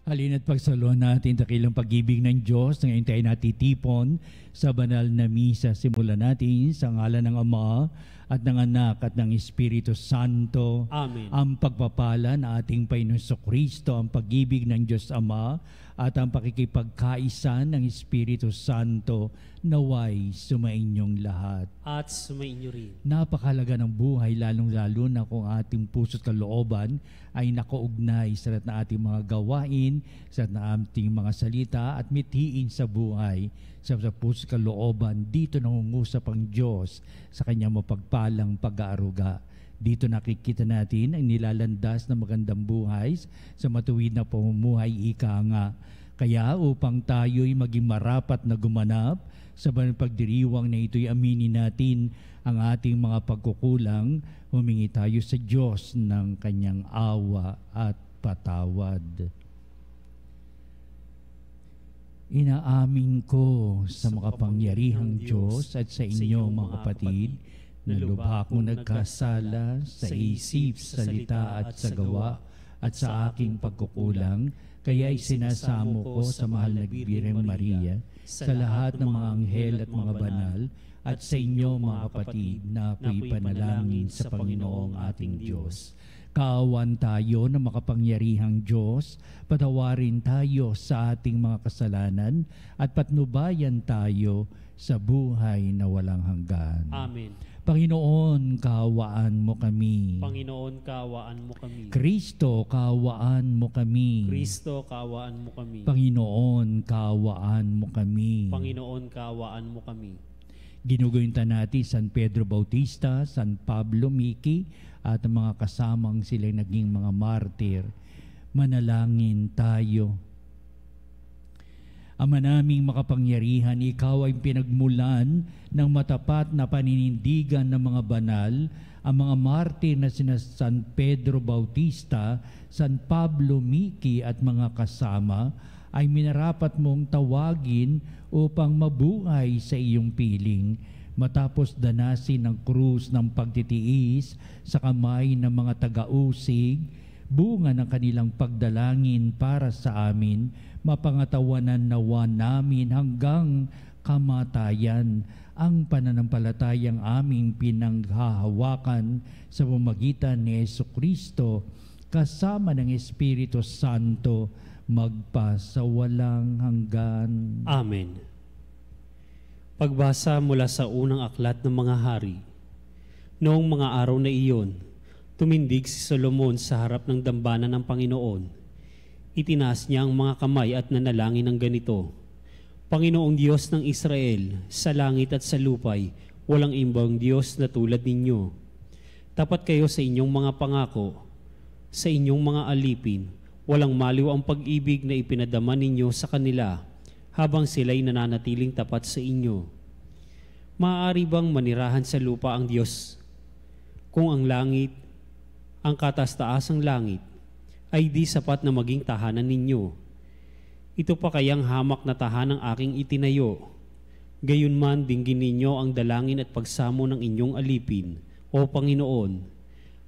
Halina't pagsaluhan natin dakilang pag-ibig ng Diyos na ngayon tayo natitipon sa banal na misa. Simulan natin sa ngalan ng Ama at ng Anak at ng Espiritu Santo. Amen. Ang pagpapala ng ating Panginoon Kristo, ang pag-ibig ng Diyos Ama at ang pakikipagkaisa ng Espiritu Santo naway sumainyong lahat. At sumainyo rin. Napakahalaga ng buhay, lalong-lalo na kung ating puso't kalooban ay nakaugnay sa lahat ng ating mga gawain, sa lahat ng ating mga salita at mithiin sa buhay. Sa puso't kalooban, dito nangungusap ang Diyos sa kanyang mapagpalang pag-aaruga. Dito nakikita natin ang nilalandas na magandang buhay sa matuwid na pamumuhay, ika nga. Kaya upang tayo'y maging marapat na gumanap sa banal pagdiriwang na ito'y aminin natin ang ating mga pagkukulang, humingi tayo sa Diyos ng kanyang awa at patawad. Inaamin ko sa makapangyarihang Diyos at sa inyo mga kapatid na lubha akong nagkasala sa isip, salita at sa gawa at sa aking pagkukulang, kaya isinasamo ko sa mahal na Birheng Maria, sa lahat ng mga anghel at mga banal, at sa inyo mga kapatid na ako'y panalangin sa Panginoong ating Diyos. Kaawan tayo ng makapangyarihang Diyos, patawarin tayo sa ating mga kasalanan at patnubayan tayo sa buhay na walang hanggan. Amen. Panginoon, kaawaan mo kami. Panginoon, kaawaan mo kami. Kristo, kaawaan mo kami. Kristo, kaawaan mo kami. Panginoon, kaawaan mo kami. Panginoon, kaawaan mo kami. Ginugunita natin San Pedro Bautista, San Pablo Miki, at ang mga kasamang sila naging mga martir. Manalangin tayo. Ama naming makapangyarihan, ikaw ay pinagmulan ng matapat na paninindigan ng mga banal, ang mga martir na sina San Pedro Bautista, San Pablo Miki at mga kasama ay minarapat mong tawagin upang mabuhay sa iyong piling. Matapos danasin ang krus ng pagtitiis sa kamay ng mga taga-usig, bunga ng kanilang pagdalangin para sa amin, mapangatawanan nawa namin hanggang kamatayan ang pananampalatayang aming pinanghahawakan sa pamamagitan ni Jesucristo kasama ng Espiritu Santo magpasawalang hanggan. Amen. Pagbasa mula sa unang aklat ng mga hari. Noong mga araw na iyon, tumindig si Solomon sa harap ng dambana ng Panginoon. Itinaas niya ang mga kamay at nanalangin ng ganito: Panginoong Diyos ng Israel, sa langit at sa lupay, walang ibang Diyos na tulad ninyo. Tapat kayo sa inyong mga pangako, sa inyong mga alipin, walang maliw ang pag-ibig na ipinadama ninyo sa kanila habang sila'y nananatiling tapat sa inyo. Maaari bang manirahan sa lupa ang Diyos kung ang langit, ang kataas-taasang langit, ay di sapat na maging tahanan ninyo? Ito pa kayang hamak na tahanang aking itinayo? Gayunman dinggin ninyo ang dalangin at pagsamo ng inyong alipin, O Panginoon.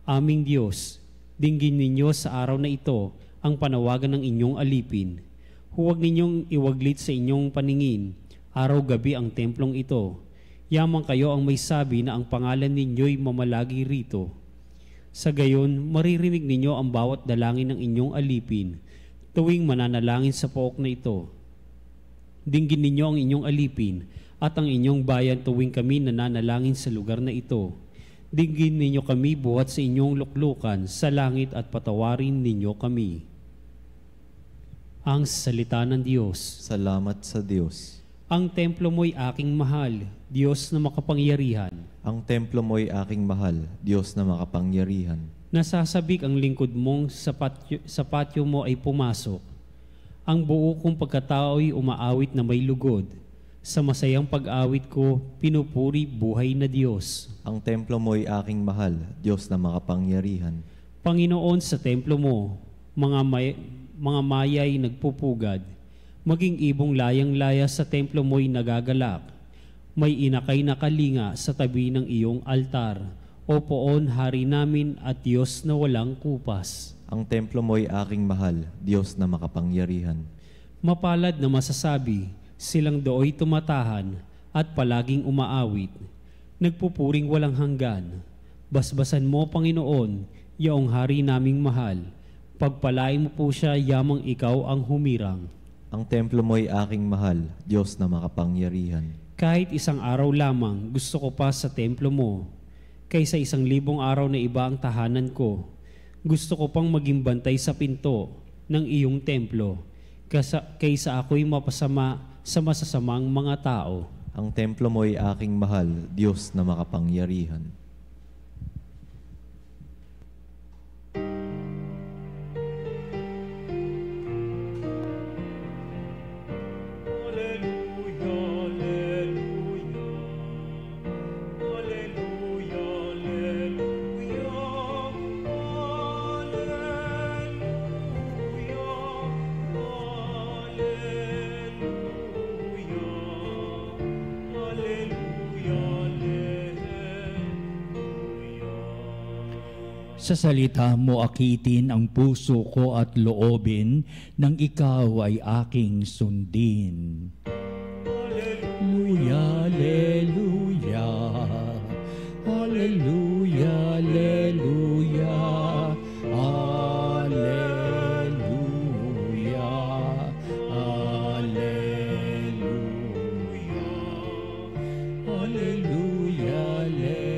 Aming Diyos, dinggin ninyo sa araw na ito ang panawagan ng inyong alipin. Huwag ninyong iwaglit sa inyong paningin, araw-gabi ang templong ito. Yamang kayo ang may sabi na ang pangalan ninyo'y mamalagi rito. Sa gayon, maririnig ninyo ang bawat dalangin ng inyong alipin, tuwing mananalangin sa pook na ito. Dinggin ninyo ang inyong alipin at ang inyong bayan tuwing kami nananalangin sa lugar na ito. Dinggin ninyo kami buhat sa inyong luklukan sa langit at patawarin ninyo kami. Ang salita ng Diyos. Salamat sa Diyos. Ang templo mo'y aking mahal, Diyos na makapangyarihan. Ang templo mo'y aking mahal, Diyos na makapangyarihan. Nasasabik ang lingkod mong sa patio mo ay pumasok. Ang buo kong pagkatao'y umaawit na may lugod. Sa masayang pag-awit ko, pinupuri buhay na Diyos. Ang templo mo'y aking mahal, Diyos na makapangyarihan. Panginoon, sa templo mo, mga maya'y nagpupugad. Maging ibong layang-laya sa templo mo'y nagagalak. May inakay na kalinga sa tabi ng iyong altar. O poon, hari namin at Diyos na walang kupas. Ang templo mo'y aking mahal, Diyos na makapangyarihan. Mapalad na masasabi, silang dooy tumatahan at palaging umaawit. Nagpupuring walang hanggan. Basbasan mo, Panginoon, yaong hari naming mahal. Pagpalain mo po siya, yamang ikaw ang humirang. Ang templo mo'y aking mahal, Diyos na makapangyarihan. Kahit isang araw lamang, gusto ko pa sa templo mo. Kaysa 1,000 araw na iba ang tahanan ko. Gusto ko pang maging bantay sa pinto ng iyong templo. Kaysa ako'y mapasama sa masasamang mga tao. Ang templo mo'y aking mahal, Diyos na makapangyarihan. Sa salita mo akitin ang puso ko at loobin, nang ikaw ay aking sundin. Alleluia, Alleluia, Alleluia, Alleluia, Alleluia, Alleluia, Alleluia, Alleluia.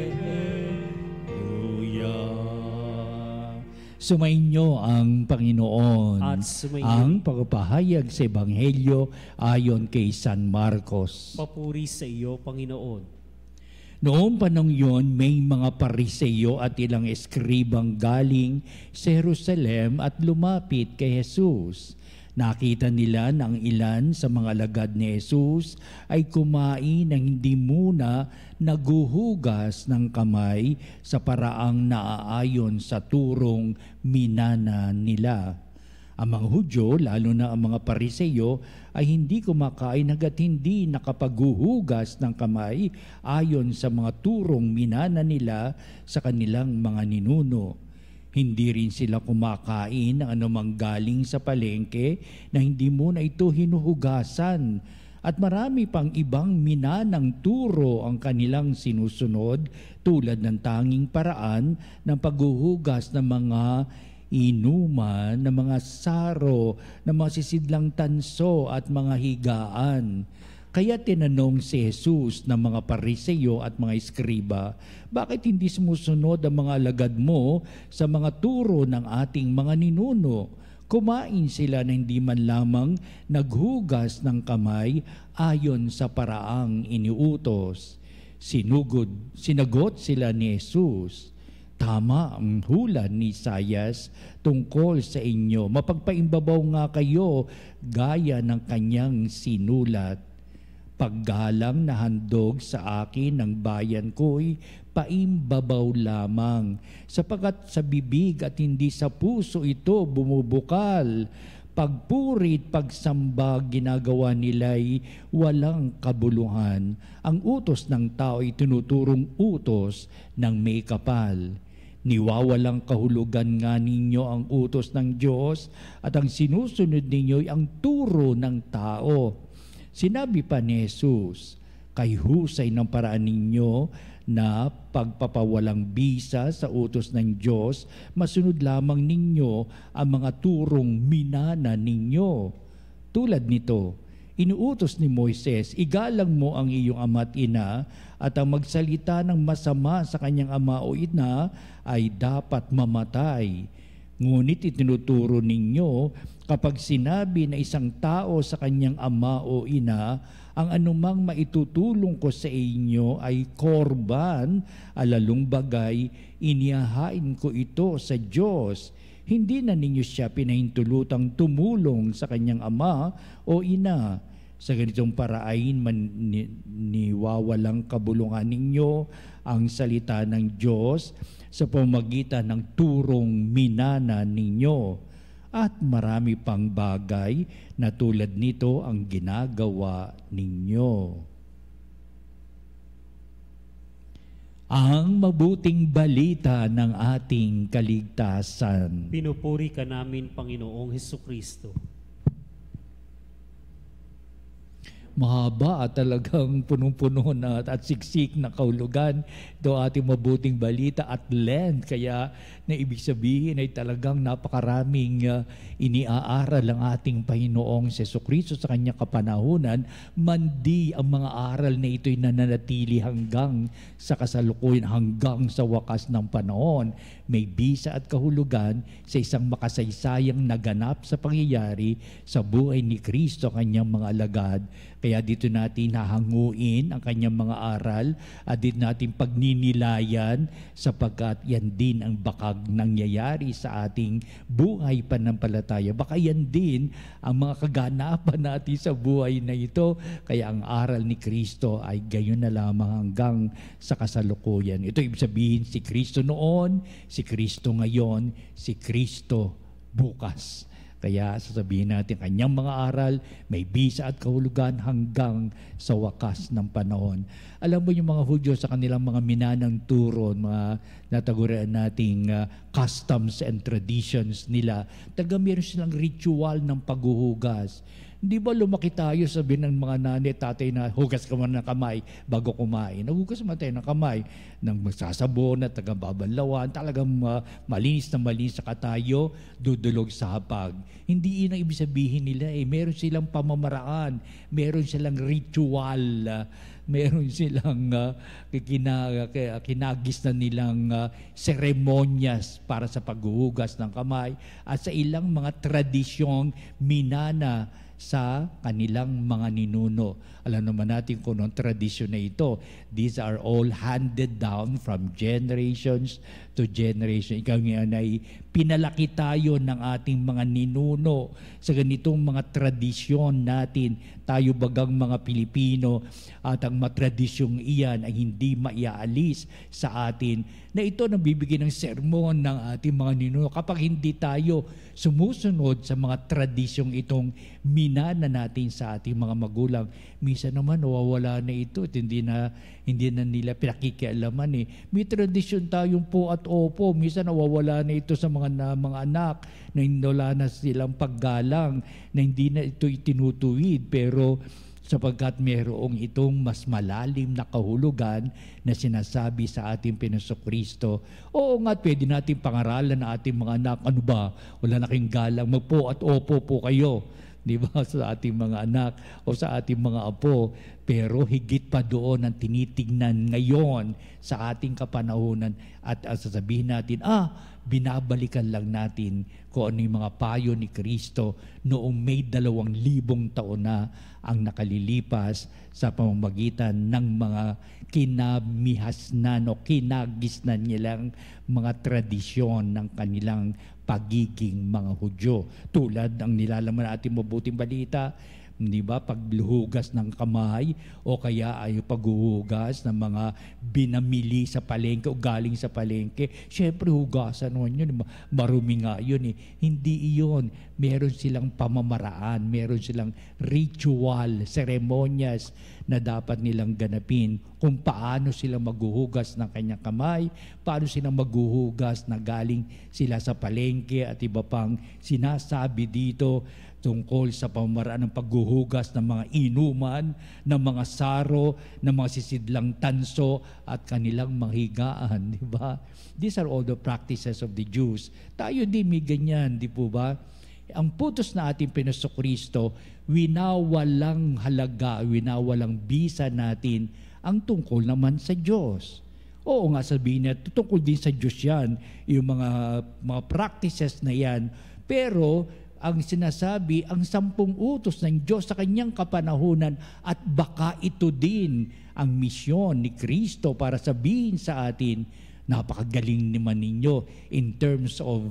Sumainyo ang Panginoon At sumainyo. ang pagpapahayag sa Ebanghelyo ayon kay San Marcos. Papuri sa iyo, Panginoon. Noong panahon yon, may mga pariseyo at ilang eskribang galing sa Jerusalem at lumapit kay Jesus. Nakita nila na ang ilan sa mga alagad ni Jesus ay kumain ng hindi muna naguhugas ng kamay sa paraang naaayon sa turong minana nila. Ang mga Hudyo, lalo na ang mga pariseyo, ay hindi kumakain hanggat hindi nakapaghuhugas ng kamay ayon sa mga turong minana nila sa kanilang mga ninuno. Hindi rin sila kumakain ng anumang galing sa palengke na hindi muna ito hinuhugasan. At marami pang ibang minanang turo ang kanilang sinusunod tulad ng tanging paraan ng paghuhugas ng mga inuman, ng mga saro, ng mga sisidlang tanso at mga higaan. Kaya tinanong si Jesus ng mga pariseyo at mga eskriba, bakit hindi sumusunod ang mga alagad mo sa mga turo ng ating mga ninuno? Kumain sila na hindi man lamang naghugas ng kamay ayon sa paraang iniutos. Sinagot sila ni Jesus, tama ang hula ni Isaias tungkol sa inyo. Mapagpaimbabaw nga kayo gaya ng kanyang sinulat. Paggalang na handog sa akin ng bayan ko'y paimbabaw lamang, sapagat sa bibig at hindi sa puso ito bumubukal. Pagpurit, pagsamba, ginagawa nila'y walang kabuluhan. Ang utos ng tao ay tinuturong utos ng may kapal. Niwawalang kahulugan nga ninyo ang utos ng Diyos at ang sinusunod ninyo ay ang turo ng tao. Sinabi pa ni Jesus, kay husay ng paraan ninyo na pagpapawalang bisa sa utos ng Diyos, masunod lamang ninyo ang mga turong minana ninyo. Tulad nito, inuutos ni Moises, igalang mo ang iyong ama at ina, at ang magsalita ng masama sa kanyang ama o ina ay dapat mamatay. Ngunit itinuturo ninyo kapag sinabi na isang tao sa kanyang ama o ina, ang anumang maitutulong ko sa inyo ay korban, alalong bagay, inihahain ko ito sa Diyos. Hindi na ninyo siya pinahintulutang tumulong sa kanyang ama o ina. Sa ganitong paraain, niwawalang kabulungan ninyo ang salita ng Diyos sa pamamagitan ng turong minana ninyo. At marami pang bagay na tulad nito ang ginagawa ninyo. Ang mabuting balita ng ating kaligtasan. Pinupuri ka namin, Panginoong Hesukristo. Mahaba at talagang punong-puno na at siksik na kahulugan ito ating mabuting balita at length. Kaya na ibig sabihin ay talagang napakaraming iniaaral ang ating Panginoong Jesucristo sa kanyang kapanahunan, mandi ang mga aral na ito'y nananatili hanggang sa kasalukuyan, hanggang sa wakas ng panahon. May bisa at kahulugan sa isang makasaysayang naganap sa pangyayari sa buhay ni Kristo, kanyang mga alagad. Kaya dito natin hahanguin ang kanyang mga aral at dito natin pagninilayan sapagkat yan din ang bakag nangyayari sa ating buhay pananampalataya. Baka yan din ang mga kaganapan natin sa buhay na ito. Kaya ang aral ni Kristo ay gayon na lamang hanggang sa kasalukuyan. Ito ibig sabihin si Kristo noon, si Kristo ngayon, si Kristo bukas. Kaya sasabihin natin, kanyang mga aral, may bisa at kahulugan hanggang sa wakas ng panahon. Alam mo yung mga Hudyo sa kanilang mga minanang turon, mga natagurian nating customs and traditions nila, taga meron silang ritual ng paghuhugas. Di ba lumaki tayo, sabi ng mga nanay, tatay na hugas ka muna ng kamay bago kumain. Nagugas naman tayo ng kamay ng magsasabon at tagababanlawan. Talagang malinis sa tayo, dudulog sa hapag. Hindi yun ang ibig sabihin nila eh. Meron silang pamamaraan, meron silang ritual, meron silang kinagis na nilang seremonyas para sa paghuhugas ng kamay at sa ilang mga tradisyong minana sa kanilang mga ninuno. Alam naman natin kung anong tradisyon na ito. These are all handed down from generations to generation. Ikaw ngayon ay pinalaki tayo ng ating mga ninuno sa ganitong mga tradisyon natin. Tayo bagang mga Pilipino at ang matradisyong iyan ay hindi maiaalis sa atin na ito nabibigyan ng sermon ng ating mga ninuno. Kapag hindi tayo sumusunod sa mga tradisyong itong minana natin sa ating mga magulang, minsan naman nawawala na ito at hindi na nila pinakikialaman eh. May tradisyon tayong po at opo, minsan nawawala na ito sa mga anak na wala na silang paggalang, na hindi na ito itinutuwid, pero sapagkat mayroong itong mas malalim na kahulugan na sinasabi sa ating Panginoong Oo nga, pwede natin pangaralan na ating mga anak. Ano ba? Wala na kayong galang. Magpo at opo po kayo. Di ba? Sa ating mga anak o sa ating mga apo. Pero higit pa doon ang tinitignan ngayon sa ating kapanahunan at sasabihin natin, binabalikan lang natin kung ano yung mga payo ni Kristo noong may 2,000 taon na ang nakalilipas sa pamamagitan ng mga kinamihasnan o kinagisnan nilang mga tradisyon ng kanilang pagiging mga Hudyo. Tulad ng nilalaman natin mabuting balita, di ba, pagluhugas ng kamay o kaya ay paghuhugas ng mga binamili sa palengke o galing sa palengke. Siyempre hugasan naman yun, marumi nga yun eh. Hindi iyon. Meron silang pamamaraan, meron silang ritual, seremonyas na dapat nilang ganapin kung paano sila maghuhugas ng kanyang kamay, paano sila maghuhugas na galing sila sa palengke at iba pang sinasabi dito tungkol sa pamamaraan ng paghuhugas ng mga inuman, ng mga saro, ng mga sisidlang tanso at kanilang mahigaan, di ba? These are all the practices of the Jews. Tayo din may ganyan, di po ba? Ang putos na ating Panginoong winawalang halaga, winawalang bisa natin ang tungkol naman sa Diyos. Oo nga, sabihin niya, tungkol din sa Diyos yan, yung mga practices na yan. Pero ang sinasabi, ang 10 utos ng Diyos sa kanyang kapanahunan at baka ito din ang misyon ni Kristo para sabihin sa atin, napakagaling naman ninyo in terms of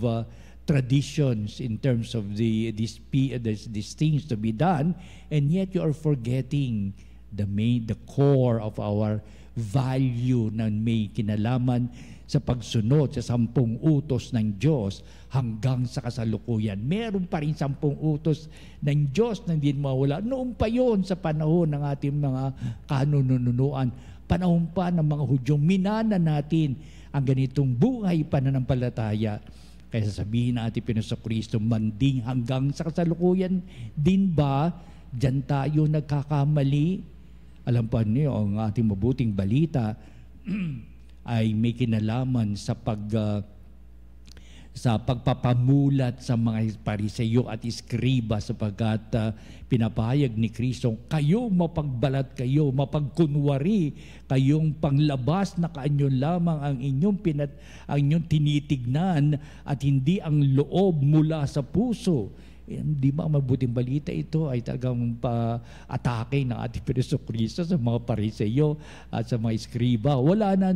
traditions, in terms of these things to be done, and yet you are forgetting the core of our value na may kinalaman sa pagsunod sa 10 utos ng Diyos hanggang sa kasalukuyan. Meron pa rin 10 utos ng Diyos na hindi mawala. Noon pa yon sa panahon ng ating mga kanununuan. Panahon pa ng mga Hudyong minana natin ang ganitong buhay pananampalataya. Kaya sasabihin natin Kristo, manding hanggang sa kasalukuyan din ba, diyan tayo nagkakamali? Alam pa niyo, ang ating mabuting balita ay may kinalaman sa pagpapamulat sa mga Pariseyo at Iskriba, sapagkat pinapahayag ni Kristo, kayo mapagbalat kayo, mapagkunwari, kayong panglabas na kaanyo lamang ang inyong tinitignan at hindi ang loob mula sa puso. Di ba mabuting balita ito ay talagang atake ng ating Kristo sa mga Pariseyo at sa mga Iskriba. Wala na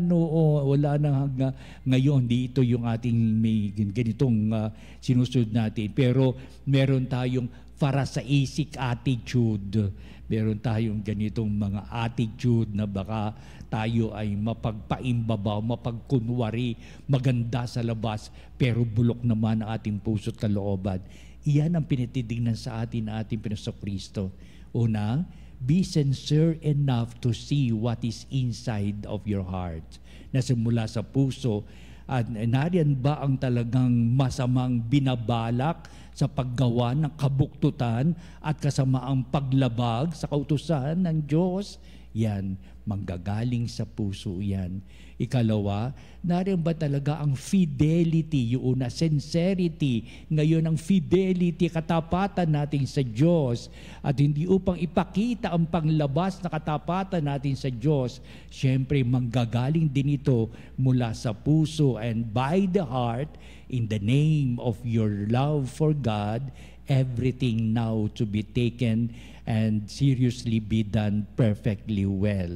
ngayon, di ito yung ating may ganitong sinusunod natin. Pero meron tayong Pharisaic attitude. Meron tayong ganitong mga attitude na baka tayo ay mapagpaimbabaw, mapagkunwari, maganda sa labas, pero bulok naman ang ating puso't kalooban. Iyan ang pinitidignan sa atin na ating Kristo. Una, be sincere enough to see what is inside of your heart. Nasimula sa puso. At nariyan ba ang talagang masamang binabalak sa paggawa ng kabuktutan at kasamaang paglabag sa kautusan ng Diyos? Yan, manggagaling sa puso yan. Ikalawa, nariyan ba talaga ang fidelity, yung una, sincerity, ngayon ang fidelity, katapatan natin sa Diyos, at hindi upang ipakita ang panglabas na katapatan natin sa Diyos, syempre manggagaling din ito mula sa puso and by the heart, in the name of your love for God, everything now to be taken and seriously be done perfectly well.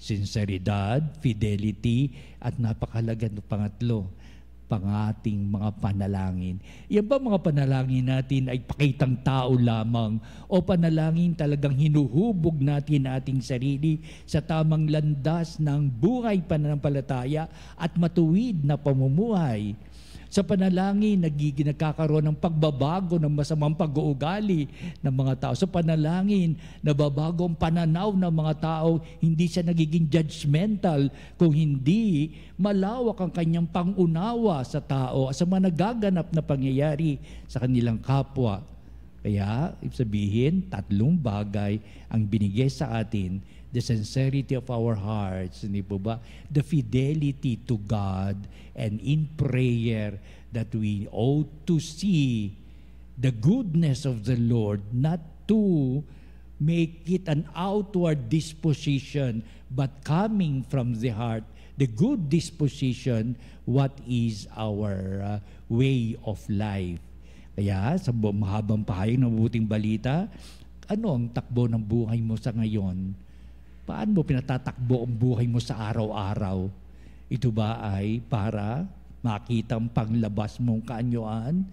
Sinseridad, fidelity, at napakahalaga ng pangatlo, pangating mga panalangin. Yan ba mga panalangin natin ay pakitang tao lamang o panalangin talagang hinuhubog natin ating sarili sa tamang landas ng buhay pananampalataya at matuwid na pamumuhay? Sa panalangin, nagkakaroon ng pagbabago ng masamang pag-uugali ng mga tao. Sa panalangin, nababago ang pananaw ng mga tao, hindi siya nagiging judgmental, kung hindi malawak ang kanyang pangunawa sa tao at sa mga nagaganap na pangyayari sa kanilang kapwa. Kaya, ibig sabihin, 3 bagay ang binigay sa atin: the sincerity of our hearts, hindi po ba? The fidelity to God, and in prayer that we ought to see the goodness of the Lord, not to make it an outward disposition, but coming from the heart, the good disposition, what is our way of life. Kaya sa mahabang pahayag ng mabuting balita, ano ang takbo ng buhay mo sa ngayon? Paano mo pinatatakbo ang buhay mo sa araw-araw? Ito ba ay para makita ang panglabas mong kaanyuan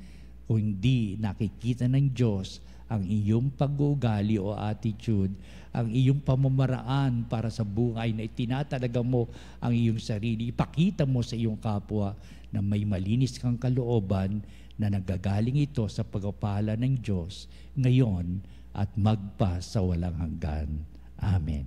o hindi nakikita ng Diyos ang iyong pag-uugali o attitude, ang iyong pamamaraan para sa buhay na itinatalaga mo ang iyong sarili, ipakita mo sa iyong kapwa na may malinis kang kalooban na nagagaling ito sa pagpapala ng Diyos ngayon at magpa sa walang hanggan. Amen.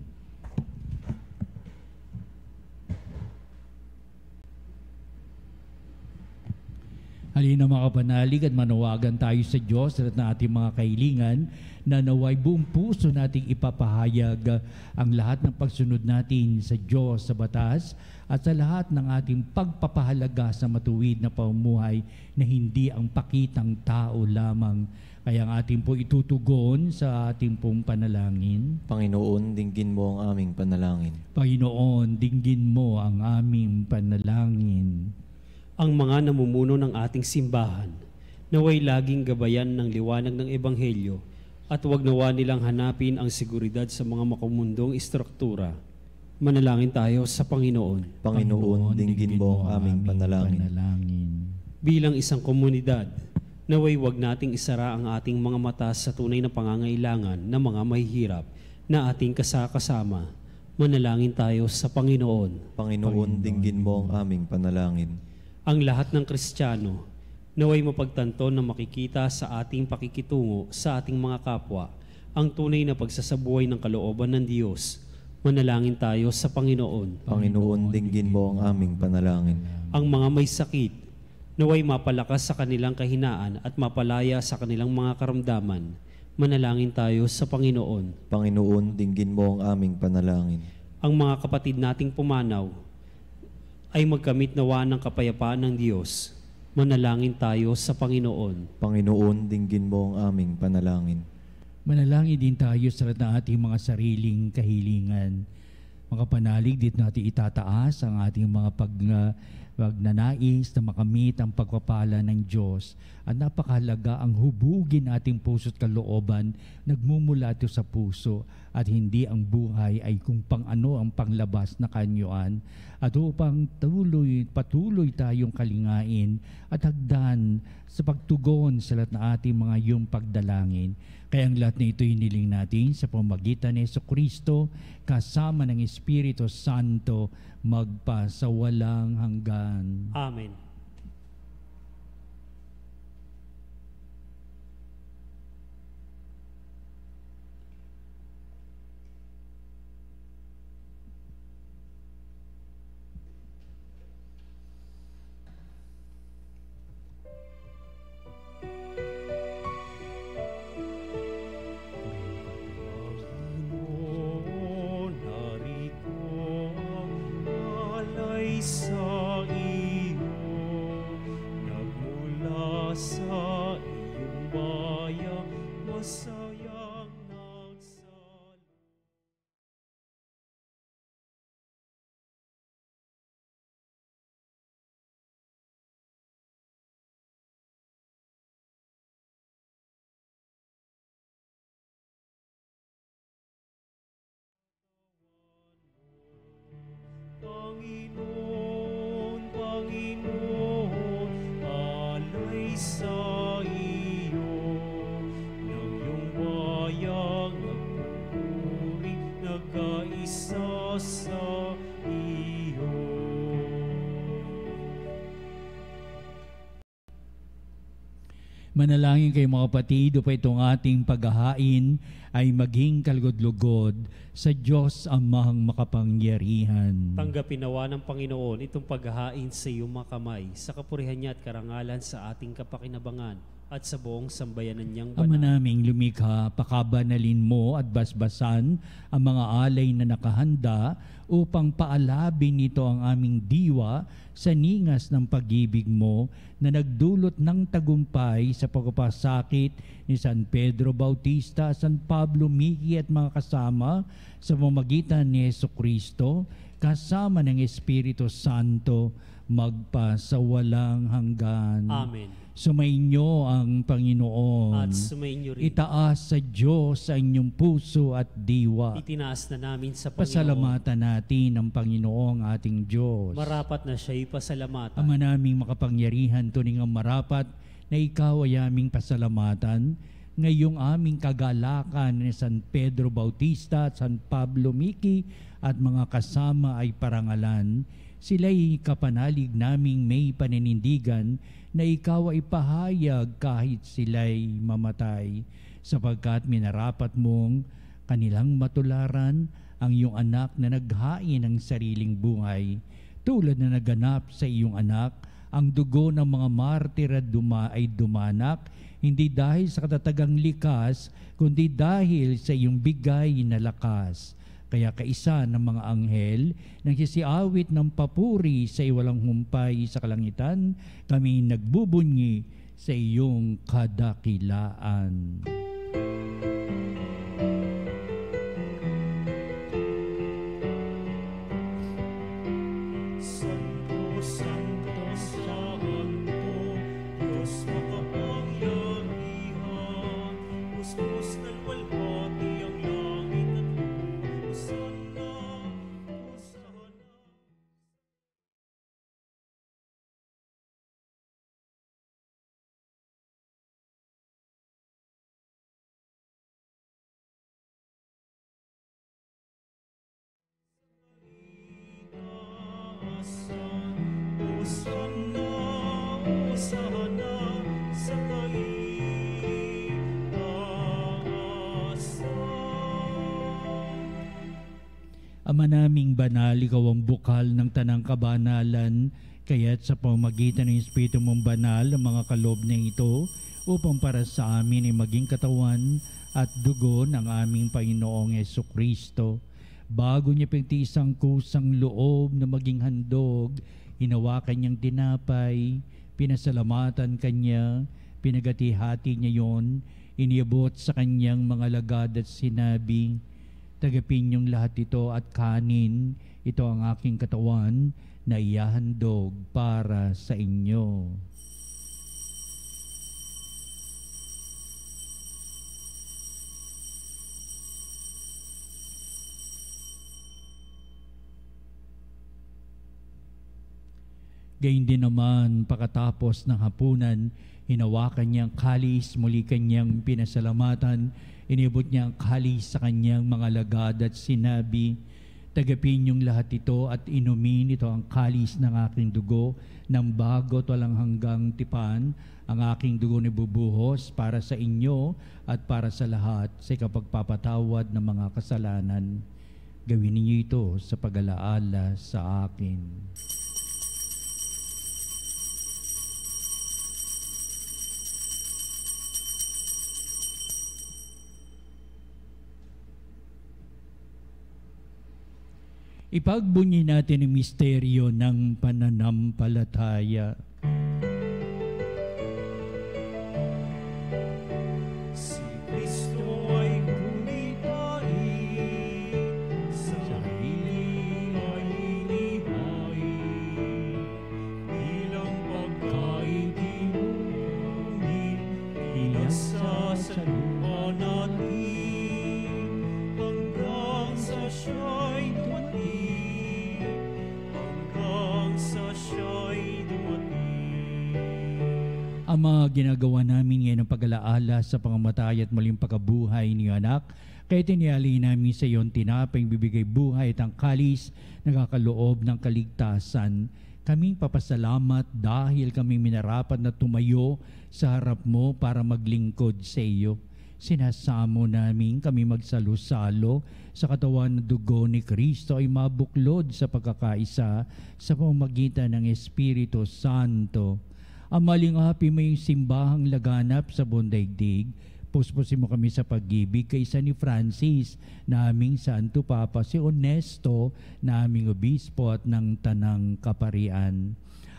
Halina mga kapanalig at manawagan tayo sa Diyos at ng ating mga kahilingan na naway buong puso nating ipapahayag ang lahat ng pagsunod natin sa Diyos sa batas at sa lahat ng ating pagpapahalaga sa matuwid na pamumuhay na hindi ang pakitang tao lamang Kaya ang ating po itutugon sa ating pong panalangin. Panginoon, dinggin mo ang aming panalangin. Panginoon, dinggin mo ang aming panalangin. Ang mga namumuno ng ating simbahan, naway laging gabayan ng liwanag ng Ebanghelyo at huwag nawa nilang hanapin ang seguridad sa mga makamundong istruktura. Manalangin tayo sa Panginoon. Panginoon, dinggin mo ang aming panalangin. Bilang isang komunidad, naway wag nating isara ang ating mga mata sa tunay na pangangailangan ng mga mahihirap na ating kasakasama. Manalangin tayo sa Panginoon. Panginoon, dinggin mo ang aming panalangin. Ang lahat ng Kristiyano, naway mapagtanto na makikita sa ating pakikitungo sa ating mga kapwa ang tunay na pagsasabuhay ng kalooban ng Diyos. Manalangin tayo sa Panginoon. Panginoon, dinggin mo ang aming panalangin. Ang mga may sakit, naway mapalakas sa kanilang kahinaan at mapalaya sa kanilang mga karamdaman. Manalangin tayo sa Panginoon. Panginoon, dinggin mo ang aming panalangin. Ang mga kapatid nating pumanaw ay magkamit nawa ng kapayapaan ng Diyos. Manalangin tayo sa Panginoon. Panginoon, dinggin mo ang aming panalangin. Manalangin din tayo sa lahat ng ating mga sariling kahilingan. Mga panalig, dito natin itataas ang ating mga pagnanais na makamit ang pagpapala ng Diyos. At napakahalaga ang hubugin ating puso at kalooban, nagmumula ito sa puso at hindi ang buhay ay kung pang ano ang panglabas na kanyuan. At upang patuloy tayong kalingain at hagdan sa pagtugon sa lahat ng ating mga iyong pagdalangin. Kaya ang lahat na ito hiniling natin sa pamamagitan ni Jesucristo kasama ng Espiritu Santo magpasawalang hanggan. Amen. Sa iyo, nagmula sa iyong bayan, masayang nagsala. Panginoon, Panginoon, alay sa iyo, ng iyong bayang nagpupuri, nagkaisa sa iyo. Manalangin kayo mga kapatid, upang itong ating paghahain ay maging kalugod-lugod sa Diyos Amang makapangyarihan. Tanggapin nawa ng Panginoon itong paghahain sa iyong mga kamay, sa kapurihan niya at karangalan sa ating kapakinabangan at sa buong sambayanan niyang Ama banal. naming lumikha, pakabanalin mo at basbasan ang mga alay na nakahanda upang paalabin nito ang aming diwa sa ningas ng pag-ibig mo na nagdulot ng tagumpay sa pagpapasakit ni San Pedro Bautista, San Pablo Miki at mga kasama sa pamamagitan ni Jesucristo kasama ng Espiritu Santo magpasawalang hanggan. Amen. Sumainyo ang Panginoon. At sumainyo rin. Itaas sa Diyos sa inyong puso at diwa. Itinaas na namin sa Panginoon. Pasalamatan natin ang Panginoong ating Diyos. Marapat na siya'y pasalamatan. Ama naming makapangyarihan, tuning ang marapat na ikaw ay aming pasalamatan. Ngayong aming kagalakan ni San Pedro Bautista at San Pablo Miki at mga kasama ay parangalan. Sila'y kapanalig naming may paninindigan na ikaw ay pahayag kahit sila'y mamatay, sapagkat minarapat mong kanilang matularan ang iyong anak na naghain ng sariling buhay. Tulad na naganap sa iyong anak, ang dugo ng mga martir ay dumanak, hindi dahil sa katatagang likas, kundi dahil sa iyong bigay na lakas. Kaya kaisa ng mga anghel nang sisiawit ng papuri sa iwalang humpay sa kalangitan, kami nagbubunyi sa iyong kadakilaan. Santo, Santo, Santo, Diyos makapangyarihan, puspos na luwalhati ang langit at lupa. Hosana, Hosana. Hosana, Hosana sa kaitaasan. Ama naming banal, ikaw ang bukal ng tanang kabanalan, kaya't sa pamamagitan ng Espiritu mong banal, ang mga kaloob na ito, upang para sa amin ay maging katawan at dugo ng aming Panginoong Jesucristo. Bago niya pinagtiis ang kusang loob na maging handog, hinawakan niyang tinapay, pinasalamatan kanya, pinagati-hati niya yon, iniabot sa kanyang mga lagad at sinabi, "Tagapin niyong lahat ito at kanin, ito ang aking katawan na ihahandog para sa inyo." Gayun din naman, pagkatapos ng hapunan, hinawakan niyang kalis, muli kanyang pinasalamatan, inibot niya ang kalis sa kanyang mga lagad at sinabi, "Tagapin niyong lahat ito at inumin, ito ang kalis ng aking dugo, ng bago at walang hanggang tipan, ang aking dugo na bubuhos para sa inyo at para sa lahat sa ikapagpapatawad ng mga kasalanan. Gawin niyo ito sa pag-alaala sa akin." Ipagbunyi natin ang misteryo ng pananampalataya. Si Kristo ay bumitahin, sa sarili ay inihain, bilang pagkain inumin, ilasa sa lupa natin, hanggang sa siya'y dumating, hanggang sa siya'y dumating. Ang mga ginagawa namin ngayon ng pag-alaala sa pangamatay at muling pagkabuhay ni anak, kaya tiniali namin sa iyon tinapay bibigay buhay at ang kalis nakakaloob ng kaligtasan. Kaming papasalamat dahil kami minarapat na tumayo sa harap mo para maglingkod sa iyo. Sinasamo namin kami magsalo-salo sa katawan ng dugo ni Kristo ay mabuklod sa pagkakaisa sa pamamagitan ng Espiritu Santo. Ang malingapi mo yung simbahang laganap sa buong daigdig. Puspusin mo kami sa pag-ibig kaysa ni Francis, naming Santo Papa, si Onesto, naming Obispo at ng Tanang Kaparian.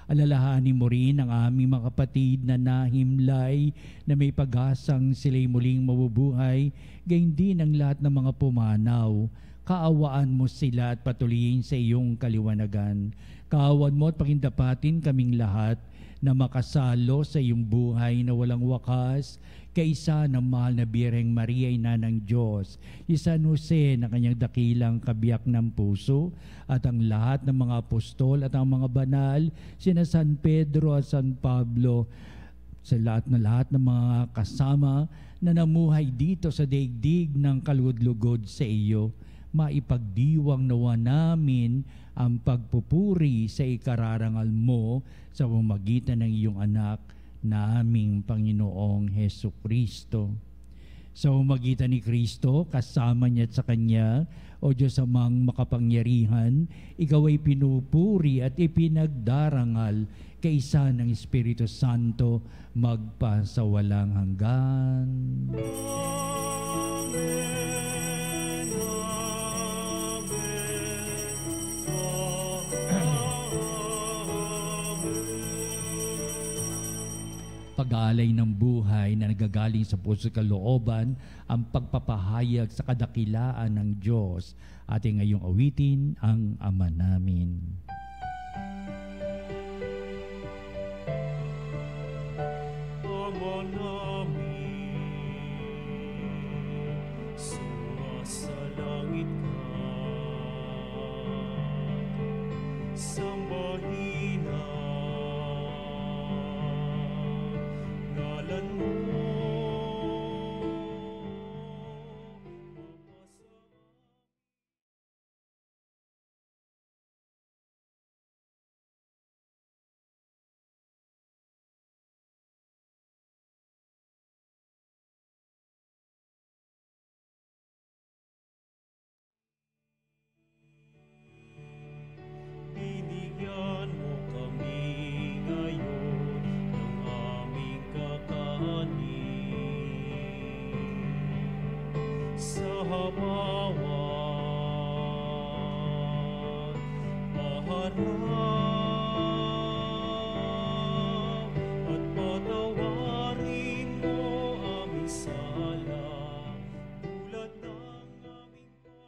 Alalahanin mo rin ang aming mga kapatid na nahimlay na may pag-asang sila'y muling mabubuhay, gayon din ang lahat ng mga pumanaw. Kaawaan mo sila at patuloyin sa iyong kaliwanagan. Kaawaan mo at pakindapatin kaming lahat na makasalo sa iyong buhay na walang wakas, kaisa ng mahal na Birheng Maria, Ina ng Diyos, si San Jose na kanyang dakilang kabiyak ng puso, at ang lahat ng mga apostol at ang mga banal, sina San Pedro at San Pablo, sa lahat ng mga kasama na namuhay dito sa daigdig ng kalugod-lugod sa iyo. Maipagdiwang nawa namin ang pagpupuri sa ikararangal mo sa pamamagitan ng iyong anak na aming Panginoong Hesukristo. Sa pamamagitan ni Kristo, kasama niya at sa Kanya, o Diyos amang makapangyarihan, ikaw ay pinupuri at ipinagdarangal kaisa ng Espiritu Santo magpasawalang hanggan. pag-aalay ng buhay na nagagaling sa puso kalooban, ang pagpapahayag sa kadakilaan ng Diyos. Ating ngayong awitin ang Ama namin. Ama namin, sumasalangit ka, sambahin ang ngalan mo. Binigyan mo kami ngayon ng aming kakanin. Sa bawat paharap at patawarin mo aming sala tulad ng aming sa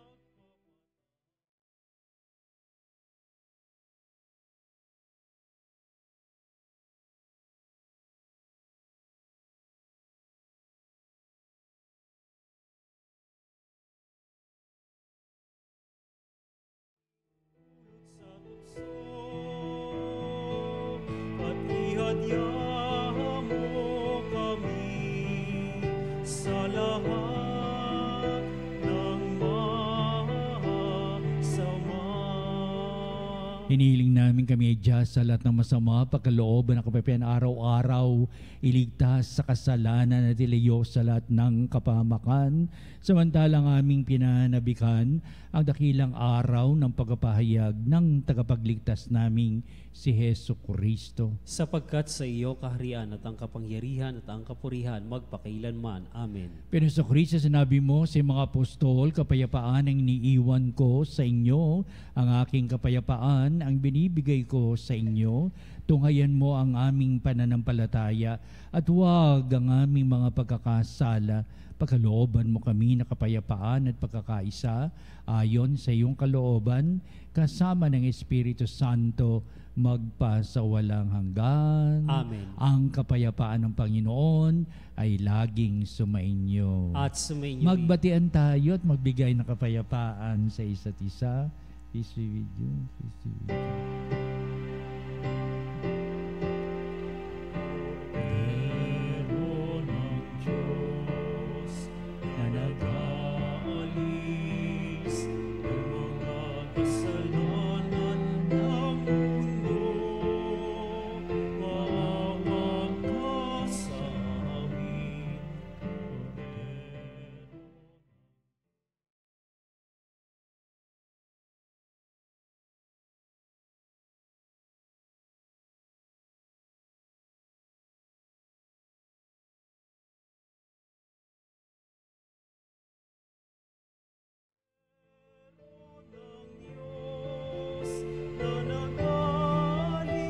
tukso at ihadya mo kami sa lahat ng masama. Hinihiling namin kami ay Diyos sa lahat ng masama, pagkalooban ng kapayapaan araw-araw, iligtas sa kasalanan at ilayo sa lahat ng kapahamakan, samantalang aming pinanabikan ang dakilang araw ng pagpapahayag ng tagapagligtas naming si Hesu Kristo. Sapagkat sa iyo kaharian at ang kapangyarihan at ang kapurihan magpakailanman. Amen. Pero sa Kristo, sinabi mo sa mga apostol, kapayapaan ang iniiwan ko sa inyo, ang aking kapayapaan ang binibigay ko sa inyo. Tunghayan mo ang aming pananampalataya at huwag ang aming mga pagkakasala. Pagkalooban mo kami na kapayapaan at pagkakaisa ayon sa iyong kalooban, kasama ng Espiritu Santo, magpasawalang hanggan. Amen. Ang kapayapaan ng Panginoon ay laging sumainyo. At sumainyo. Magbatian tayo at magbigay ng kapayapaan sa isa't isa. Peace be with you. Peace be with you. Pero ng Diyos na nag-aalis ng mga kasalanan ng mundo, maawa ka sa amin. ng Diyos na nag-aalis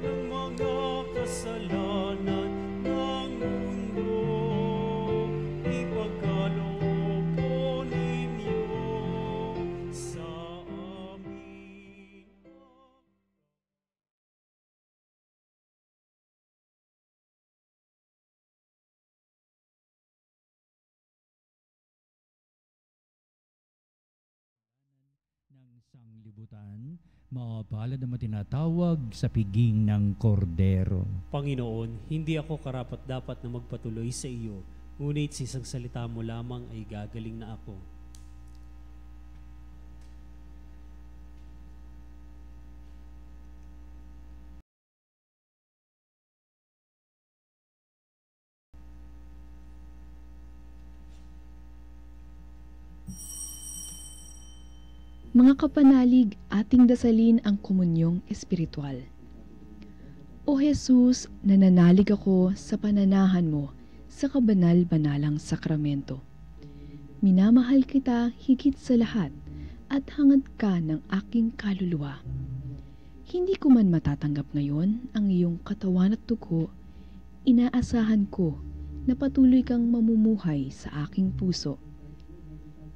ng mga kasalanan ng mundo, ipagkaloob po ninyo sa amin. Ng sanglibutan, mapalad ang tinatawag sa piging ng kordero. Panginoon, hindi ako karapat-dapat na magpatuloy sa iyo, ngunit sa isang salita mo lamang ay gagaling na ako. Mga kapanalig, ating dasalin ang komunyong espiritual. O Jesus, nananalig ako sa pananahan mo sa kabanal-banalang sakramento. Minamahal kita higit sa lahat at hangad ka ng aking kaluluwa. Hindi ko man matatanggap ngayon ang iyong katawan at dugo, inaasahan ko na patuloy kang mamumuhay sa aking puso.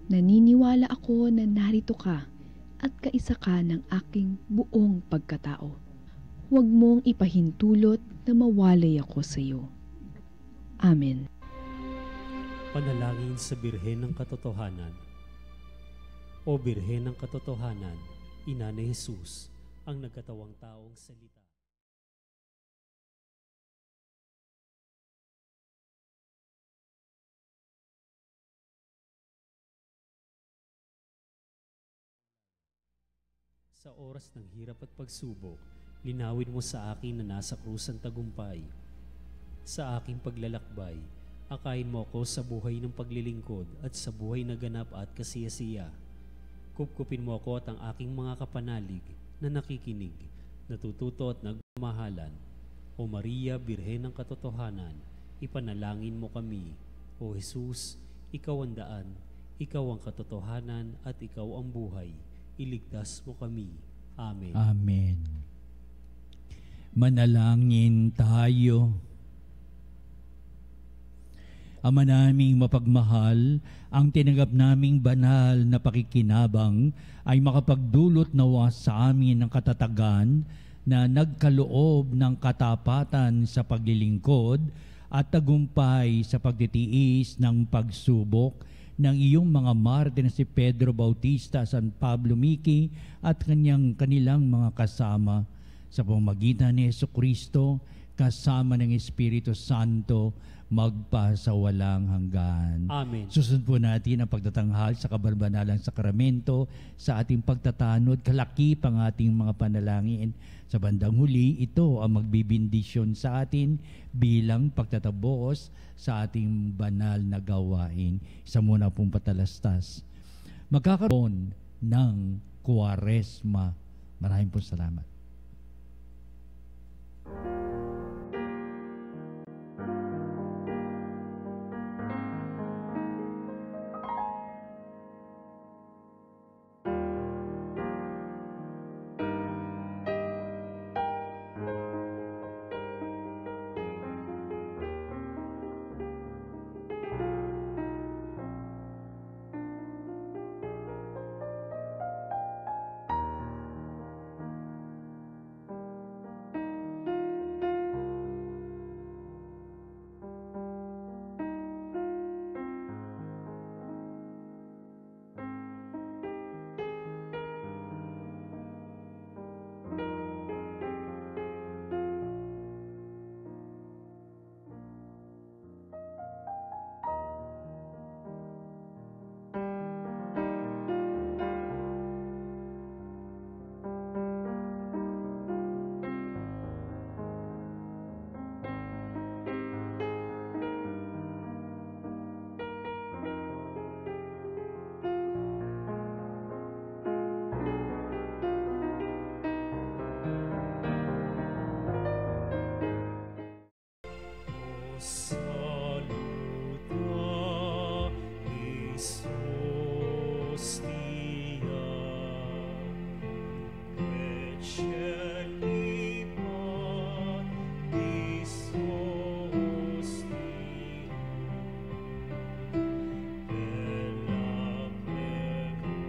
Naniniwala ako na narito ka at kaisa ka ng aking buong pagkatao. Huwag mong ipahintulot na mawalay ako sa iyo. Amen. Panalangin sa Birhen ng Katotohanan. O Birhen ng Katotohanan, Ina ni Jesus, ang nagkatawang taong salita. Sa oras ng hirap at pagsubok, linawin mo sa akin na nasa krus ang tagumpay. Sa aking paglalakbay, akayin mo ako sa buhay ng paglilingkod at sa buhay na ganap at kasiyasiya. Kupkupin mo ako at ang aking mga kapanalig na nakikinig, natututo at nagmamahalan. O Maria, Birhen ng Katotohanan, ipanalangin mo kami. O Jesus, ikaw ang daan, ikaw ang katotohanan at ikaw ang buhay. Iligtas mo kami. Amen. Amen. Manalangin tayo. Ama naming mapagmahal, ang tinanggap naming banal na pakikinabang ay makapagdulot nawa sa amin ng katatagan na nagkaloob ng katapatan sa paglilingkod at tagumpay sa pagtitiis ng pagsubok ng iyong mga martir na si Pedro Bautista, San Pablo Miki at kanilang mga kasama sa pamamagitan ni Jesucristo kasama ng Espiritu Santo magpasawalang hanggan. Amen. Susunod po natin ang pagtatanghal sa kabalbanalang sakramento sa ating pagtatanod, kalakip ang ating mga panalangin. Sa bandang huli, ito ang magbibindisyon sa atin bilang pagtatabos sa ating banal na gawain. Isa muna pong patalastas. Magkakaroon ng Kwaresma. Maraming po salamat. Saluta, Iisus Dia, et celibat Iisus Dia, ella pecus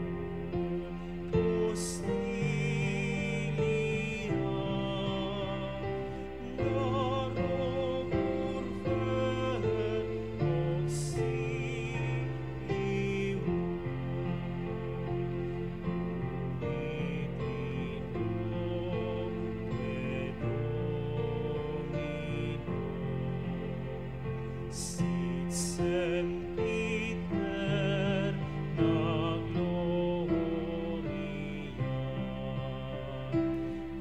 sit sempiter na gloria,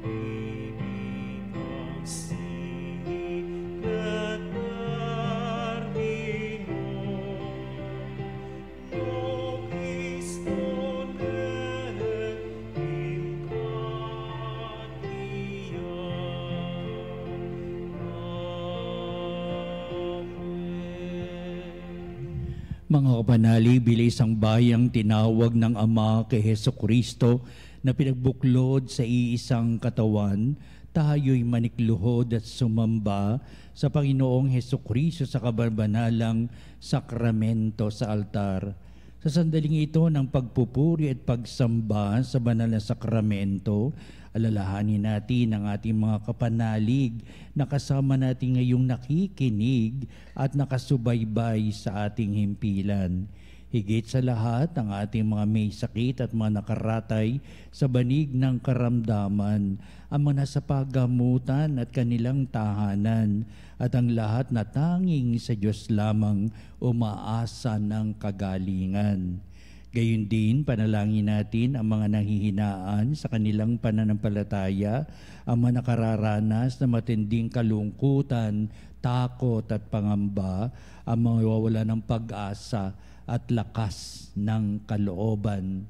bibitang sikat termino, no Christo net in patia. Mga kapanalig, bilis ang bayang tinawag ng Ama kay Jesucristo na pinagbuklod sa iisang katawan, tayo'y manikluhod at sumamba sa Panginoong Hesukristo sa kabanalang sakramento sa altar. Sa sandaling ito ng pagpupuri at pagsamba sa banal na sakramento, alalahanin natin ang ating mga kapanalig na kasama natin ngayong nakikinig at nakasubaybay sa ating himpilan. Higit sa lahat, ang ating mga may sakit at mga nakaratay sa banig ng karamdaman, ang mga nasa pagamutan at kanilang tahanan, at ang lahat na tanging sa Diyos lamang umaasa ng kagalingan. Gayon din, panalangin natin ang mga nanghihinaan sa kanilang pananampalataya, ang mga nakararanas na matinding kalungkutan, takot at pangamba, ang mga wawala ng pag-asa at lakas ng kalooban.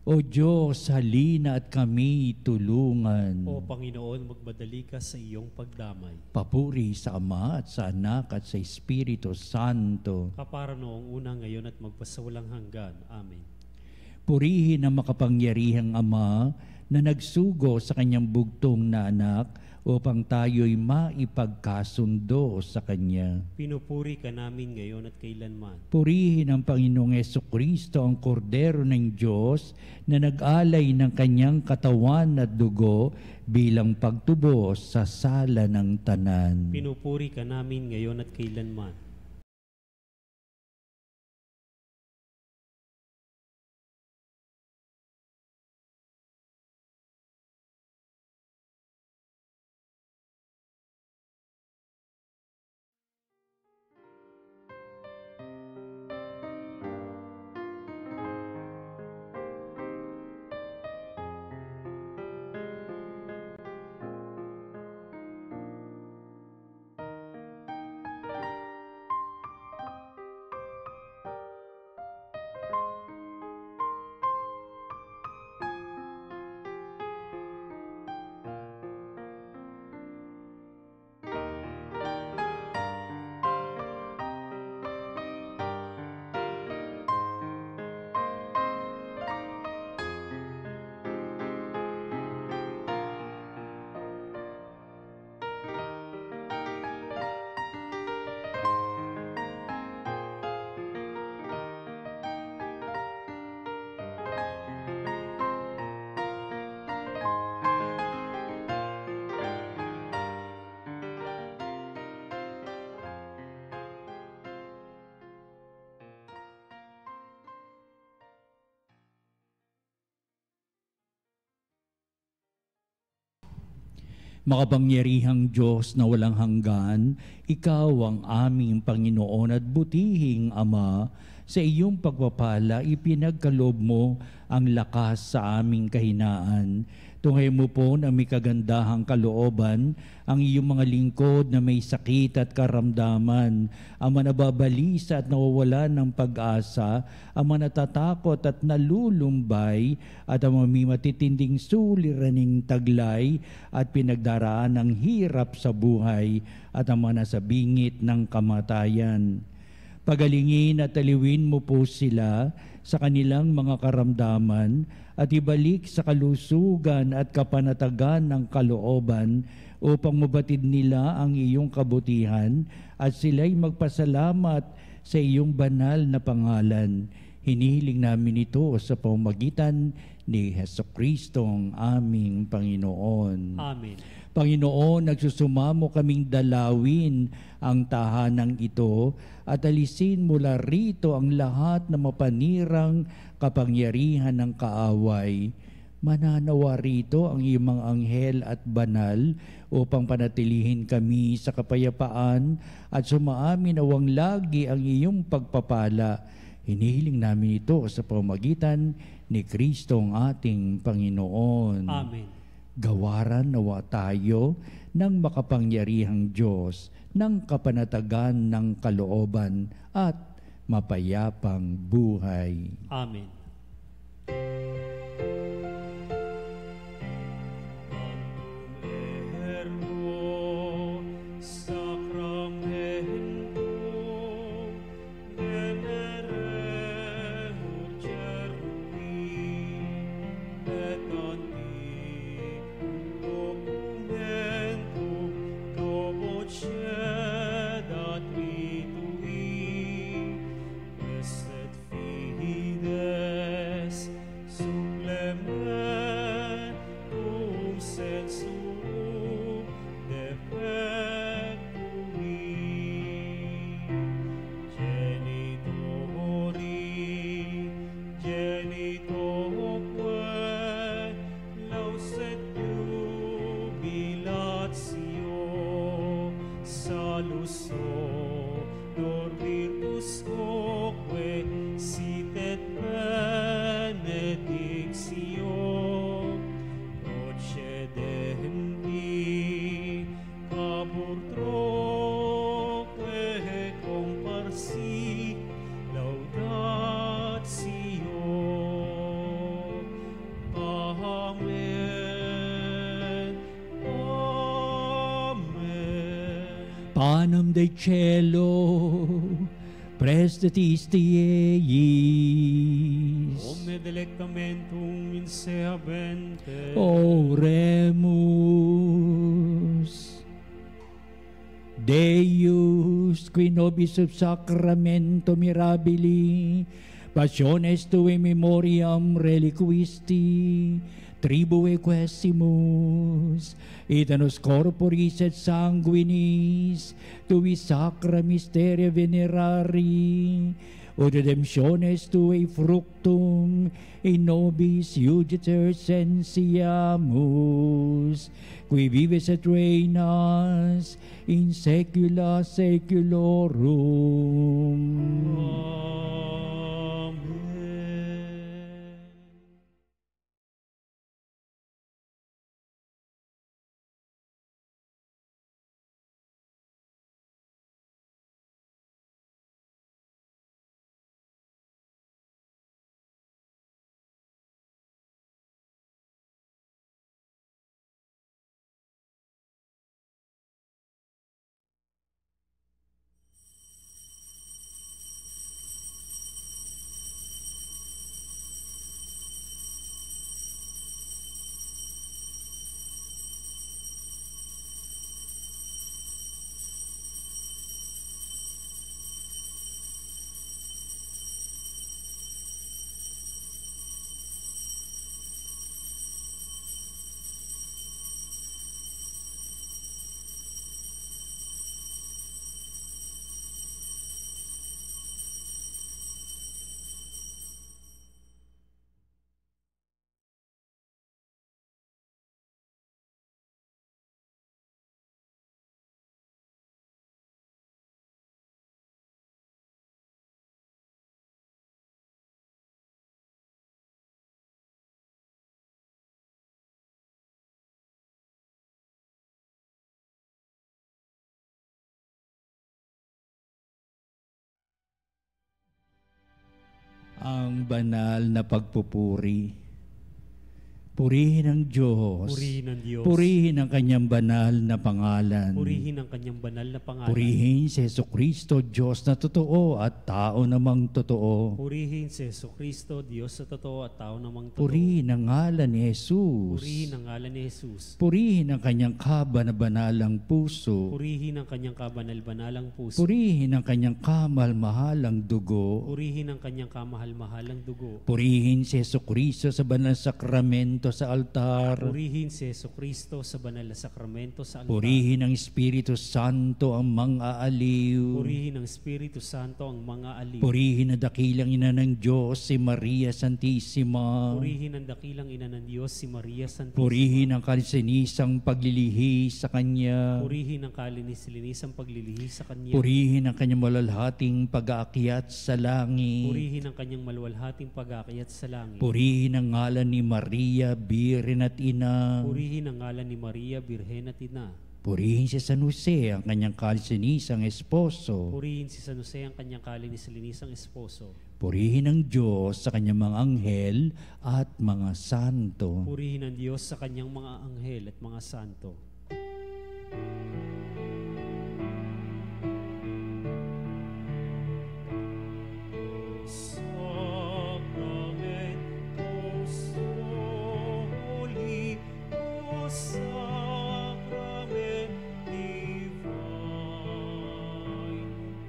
O Diyos, halina at kami tulungan. O Panginoon, magmadali ka sa iyong pagdamay. Papuri sa Ama at sa Anak at sa Espiritu Santo. Kapara noong una, ngayon at magpasawalang hanggan. Amen. Purihin ang makapangyarihang Ama na nagsugo sa kanyang bugtong na anak upang tayo'y maipagkasundo sa Kanya. Pinupuri ka namin ngayon at kailanman. Purihin ang Panginoong Hesukristo, ang Kordero ng Diyos, na nag-alay ng Kanyang katawan at dugo bilang pagtubos sa sala ng tanan. Pinupuri ka namin ngayon at kailanman. Makapangyarihang Diyos na walang hanggan, Ikaw ang aming Panginoon at butihing Ama. Sa iyong pagpapala, ipinagkaloob mo ang lakas sa aming kahinaan. Tunghay mo po na may kagandahang kalooban ang iyong mga lingkod na may sakit at karamdaman, ang manababalisa at nawawala ng pag-asa, ang manatatakot at nalulumbay, at ang may matitinding suliraning taglay at pinagdaraan ng hirap sa buhay, at ang mga nasa bingit ng kamatayan. Pagalingin at aliwin mo po sila sa kanilang mga karamdaman at ibalik sa kalusugan at kapanatagan ng kalooban upang mabatid nila ang iyong kabutihan at sila'y magpasalamat sa iyong banal na pangalan. Hinihiling namin ito sa pamamagitan ni Jesucristong aming Panginoon. Amen. Panginoon, nagsusumamo kaming dalawin ang tahanang ito at alisin mula rito ang lahat na mapanirang kapangyarihan ng kaaway. Mananawa rito ang iyong mga anghel at banal upang panatilihin kami sa kapayapaan at sumaamin awang lagi ang iyong pagpapala. Hinihiling namin ito sa pamamagitan ni Kristong ating Panginoon. Amen. Gawaran nawa tayo ng makapangyarihang Diyos, ng kapanatagan ng kalooban at mapayapang buhay. Amen. sensu defectui. Genitori, genitoque, lauset jubilatio, saluso, lor virtus quoque, sit et benedictio, procedenti, cabur troque, comparsi, laudatio. Amen. Amen. Panem Dei cielo, prestatisti eiis. Omne delectamentum in se habente. Oremus. Deus, qui nobis sub sacramento mirabili, passiones tue memoriam reliquisti, tribue quesimus, et nos corporis et sanguinis, tui sacra mysteria venerari, ut redemptiones tui fructum in nobis iudicer sensiamus, qui vives et reinas in saecula saeculorum. Amen. Ang banal na pagpupuri. Purihin ang Diyos. Purihin ang Diyos. Purihin ang kanyang banal na pangalan. Purihin ang kanyang banal na pangalan. Purihin si Jesucristo, Diyos na totoo at tao namang totoo. Purihin si Jesucristo, Diyos sa totoo at tao namang totoo. Purihin ang ngalan ni Jesus. Purihin ang ngalan ni Jesus. Purihin ang kanyang kabanabanalang puso. Purihin ang kanyang kabanal-banalang puso. Purihin ang kanyang kamal-mahalang dugo. Purihin ang kanyang kamahal-mahalang dugo. Purihin si Jesucristo sa banal na sakramento sa altar. Purihin si Jesucristo sa banal na sakramento sa altar. Purihin ang Espiritu Santo ang mga aliw. Purihin ang Espiritu Santo ang mga aliw. Purihin ang dakilang ina ng Diyos, si Maria Santissima. Purihin ang dakilang ina ng Diyos, si Maria Santissima. Purihin ang kalisinisang paglilihi sa Kanya. Purihin ang kalinis-linisang paglilihi sa Kanya. Purihin ang kanyang malalhating pag-aakyat sa langit. Purihin ang kanyang maluwalhating pag-aakyat sa langit. Purihin ang ngalan ni Maria, Birhen at Ina. Purihin ang ngalan ni Maria, Birhen at Ina. Purihin si San Jose, ang kanyang kalisinisang esposo. Purihin si San Jose, ang kanyang kalinis-linisang esposo. Purihin ang Diyos sa kanyang mga anghel at mga santo. Purihin ang Diyos sa kanyang mga anghel at mga santo. Sacramentus soli, o sacrament divine,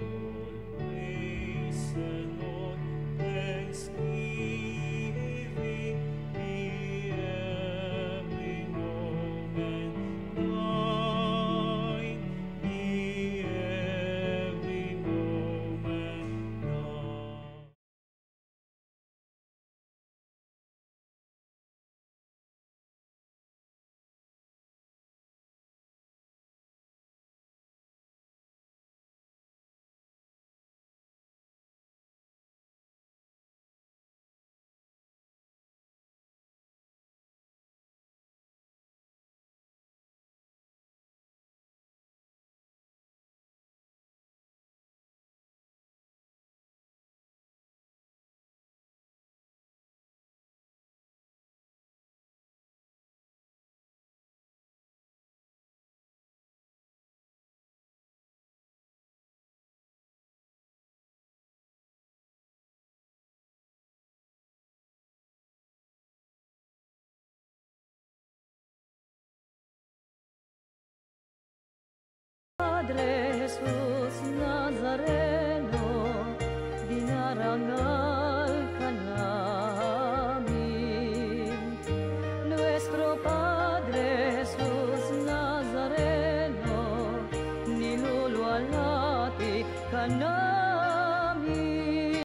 all praise and all thanksgiving be every moment ka na